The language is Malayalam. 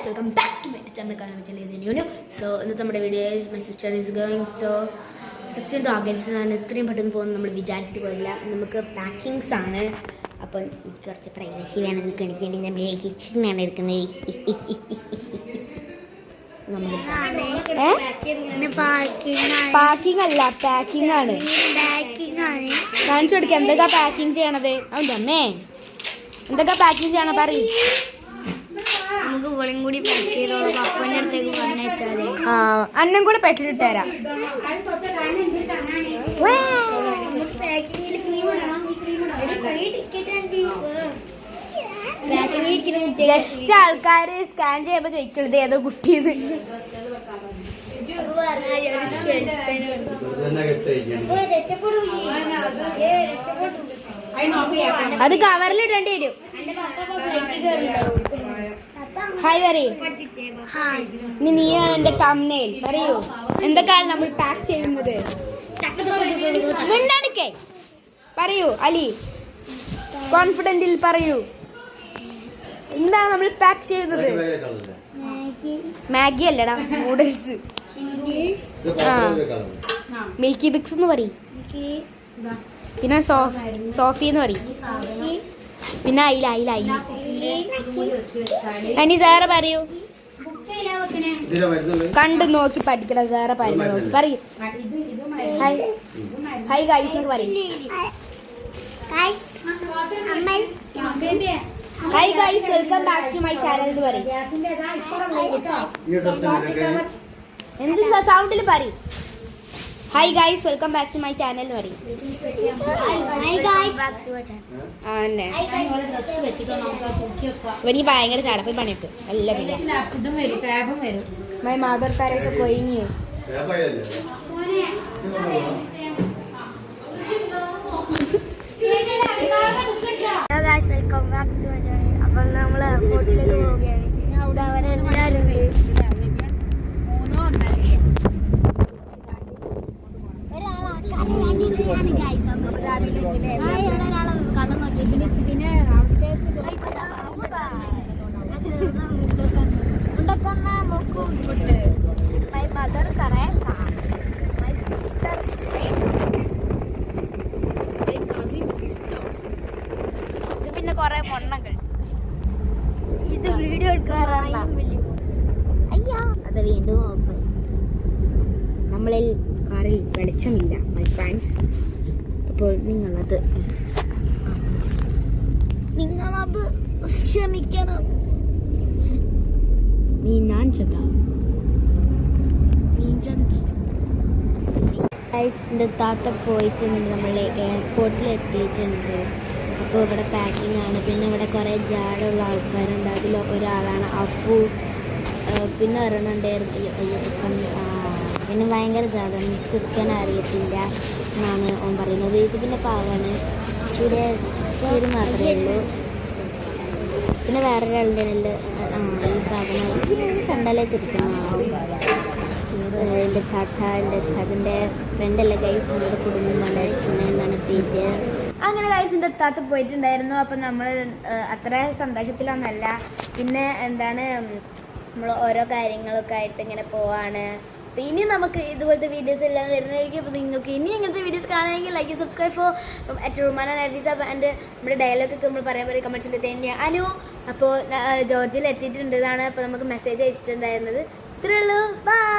guys, welcome back to my channel. So നമ്മുടെ video my sister is going so 16th August ആണ് ഇത്രയും പെട്ടെന്ന് പോകുന്നത് നമ്മൾ വിചാരിച്ചിട്ട് പോയില്ല. നമുക്ക് പാക്കിങ്സ് ആണ്. അപ്പോൾ കുറച്ച് പ്രൈവസി വേണമെന്ന് കണിക്കേണ്ടി നമ്മൾ കിച്ചണിലാണ് എടുക്കുന്നത്. പാക്കിംഗ് അല്ല പാക്കിംഗ് ആണ്. കാണിച്ചു കൊടുക്കുക എന്തൊക്കെ പാക്കിംഗ് ചെയ്യണത്. അവൻ്റെ അമ്മേ എന്തൊക്കെ പാക്കിംഗ് ചെയ്യണം പറയും. നമുക്ക് ഇവളും കൂടി പാക്ക് ചെയ്തോളൂ. അപ്പൻ്റെ അടുത്തേക്ക് പറഞ്ഞേച്ചാലേ അന്നം കൂടെ പെട്ടിട്ട് തരാം. ജസ്റ്റ് ആൾക്കാര് സ്കാൻ ചെയ്യുമ്പോ ചോദിക്കരുത് ഏതോ കുട്ടിയത്. അത് കവറിലിടേണ്ടി വരും. ഹായ് പറയൂ. ഇനി നീയാണ് എന്റെ തംബ്നെയിൽ. പറയൂ എന്തൊക്കെയാണ് നമ്മൾ പാക്ക് ചെയ്യുന്നത്. മിണ്ടാടിക്കേ പറയൂ അലി, കോൺഫിഡന്റിൽ പറയൂ എന്താണ് നമ്മൾ പാക്ക് ചെയ്യുന്നത്. മാഗി അല്ലടാ, നൂഡിൽസ്. മിൽക്കി ബിക്സ് എന്ന് പറയും. പിന്നെ സോഫി എന്ന് പറയും. പിന്നെ അയില അയില അയില. ഇനി സാറ് പറയൂ. കണ്ടു നോക്കി പഠിക്കണം. സാറെ പറഞ്ഞു നോക്കി പറയൂ. ഹായ് ഗൈസ് എന്നൊക്കെ പറയും. Hi guys, welcome back to my channel എന്ന് പറയും. എന്തിനാ സൗണ്ടിൽ പറയും. Hi guys, welcome back to my channel എന്ന് പറയും. എനിക്ക് ഭയങ്കര ചടപ്പ് പണിയൊക്കെ എല്ലാം. മൈ മദർ തെരേസ കൊയിനിയോ. Welcome back to channel. അപ്പം നമ്മൾ എയർപോർട്ടിലേക്ക് പോവുകയാണ്. അവിടെ അവരെല്ലാവരും പിന്നെ കൊറേ പൊണ്ണങ്ങൾ. ഇത് വീഡിയോ എടുക്കാറാണ്. അയ്യോ അത് വീണ്ടും ഓഫ്. നമ്മളിൽ കാറിൽ വെളിച്ചമില്ല മൈ ഫ്രണ്ട്സ്. അപ്പോൾ നിങ്ങളത് ക്ഷമിക്കണം. ഞാൻ എൻ്റെ താത്ത പോയിട്ടുണ്ട്. നമ്മൾ എയർപോർട്ടിൽ എത്തിയിട്ടുണ്ട്. അപ്പോൾ ഇവിടെ പാക്കിംഗ് ആണ്. പിന്നെ ഇവിടെ കുറേ ജാടുള്ള ആൾക്കാരുണ്ട്. അതിൽ ഒരാളാണ് അഫു. പിന്നെ ഒരെണ്ണുണ്ടായിരുന്നു. പിന്നെ ഭയങ്കര ജാടാണ്. ചിരിക്കാൻ അറിയത്തില്ല എന്നാണ് ഓൻ പറയുന്നത്. ഇത് പിന്നെ പാവാണ്. ഇവിടെ ശരി മാത്രമേ ഉള്ളൂ. പിന്നെ വേറൊരാളുടെ ഈ സാധനം കണ്ടാലേ ചിരിക്കുന്നതാവും. എൻ്റെ താത്തൻ്റെ ഫ്രണ്ടല്ലേ ഗൈസ്, നമ്മുടെ കുടുംബമാണ് എന്നാണ് പേര്. അങ്ങനെ ഗൈസിൻ്റെ താത്ത പോയിട്ടുണ്ടായിരുന്നു. അപ്പം നമ്മൾ അത്ര സന്തോഷത്തിലൊന്നല്ല. പിന്നെ എന്താണ് നമ്മൾ ഓരോ കാര്യങ്ങളൊക്കെ ആയിട്ട് ഇങ്ങനെ പോവാണ്. അപ്പോൾ ഇനി നമുക്ക് ഇതുപോലത്തെ വീഡിയോസ് എല്ലാം വരുന്നതായിരിക്കും. അപ്പോൾ നിങ്ങൾക്ക് ഇനി ഇങ്ങനത്തെ വീഡിയോസ് കാണുമെങ്കിൽ like subscribe for Rumana Naveetha. And നമ്മുടെ ഡയലോഗൊക്കെ നമ്മൾ പറയാൻ പറയും കമൻസിൽ തന്നെയാണ് അനു. അപ്പോൾ ജോർജിൽ എത്തിയിട്ടുണ്ട്. ഇതാണ് അപ്പോൾ നമുക്ക് മെസ്സേജ് അയച്ചിട്ടുണ്ടായിരുന്നത്. ഇത്രയേ ഉള്ളൂ. ബൈ.